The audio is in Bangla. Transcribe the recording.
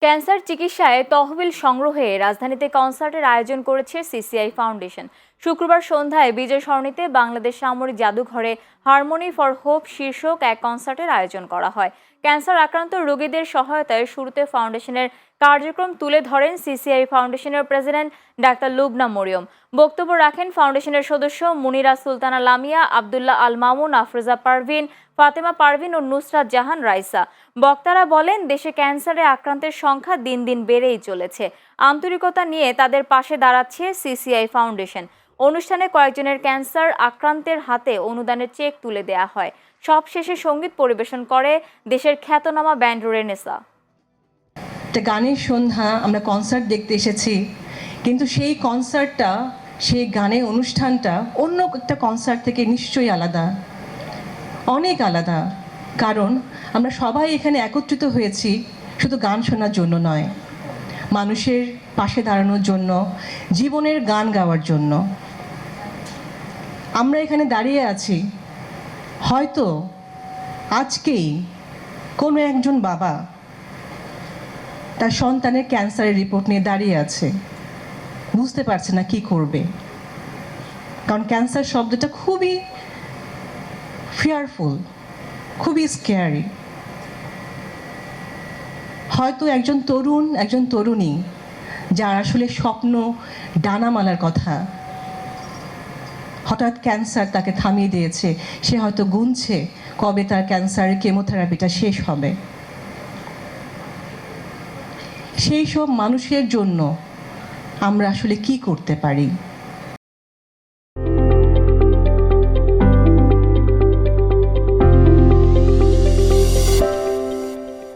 ক্যান্সার চিকিৎসায় তহবিল সংগ্রহে রাজধানীতে কনসার্টের আয়োজন করেছে সিসিআই ফাউন্ডেশন। শুক্রবার সন্ধ্যায় বিজয় সরণিতে বাংলাদেশ সামরিক জাদুঘরে হারমোনি ফর হোপ শীর্ষক এক কনসার্টের আয়োজন করা হয়। ক্যান্সার আক্রান্ত রোগীদের সহায়তায় শুরুতে ফাউন্ডেশনের কার্যক্রম তুলে ধরেন সিসিআই ফাউন্ডেশনের প্রেসিডেন্ট ডাক্তার লুবনা মরিয়ম। বক্তব্য রাখেন ফাউন্ডেশনের সদস্য মুনিরা সুলতানা লামিয়া, আব্দুল্লাহ আল মামুন, আফরোজা পারভিন, ফাতেমা পারভিন ও নুসরাত জাহান রাইসা। বক্তারা বলেন, দেশে ক্যান্সারে আক্রান্তের সংখ্যা দিন দিন বেড়েই চলেছে। আন্তরিকতা নিয়ে তাদের পাশে দাঁড়াচ্ছে সিসিআই ফাউন্ডেশন। অনুষ্ঠানে কয়েকজনের ক্যান্সার আক্রান্তের হাতে অনুদানের চেক তুলে দেয়া হয়। সবশেষে সঙ্গীত পরিবেশন করে দেশের খ্যাতনামা ব্যান্ড রেনেসা। একটা গানের সন্ধ্যা, আমরা কনসার্ট দেখতে এসেছি, কিন্তু সেই কনসার্টটা, সেই গানের অনুষ্ঠানটা অন্য একটা কনসার্ট থেকে নিশ্চয়ই আলাদা, অনেক আলাদা। কারণ আমরা সবাই এখানে একত্রিত হয়েছি শুধু গান শোনার জন্য নয়, মানুষের পাশে দাঁড়ানোর জন্য, জীবনের গান গাওয়ার জন্য। আমরা এখানে দাঁড়িয়ে আছি, হয়তো আজকেই কোনো একজন বাবা তার সন্তানের ক্যান্সারের রিপোর্ট নিয়ে দাঁড়িয়ে আছে, বুঝতে পারছে না কি করবে। কারণ ক্যান্সার শব্দটা খুবই ফিয়ারফুল, খুবই স্ক্যারি। হয়তো একজন তরুণ, একজন তরুণী যার আসলে স্বপ্ন ডানামালার কথা, হঠাৎ ক্যান্সার তাকে থামিয়ে দিয়েছে। সে হয়তো গুনছে কবে তার ক্যান্সারের কেমোথেরাপিটা শেষ হবে। সেই সব মানুষের জন্য আমরা আসলে কি করতে পারি?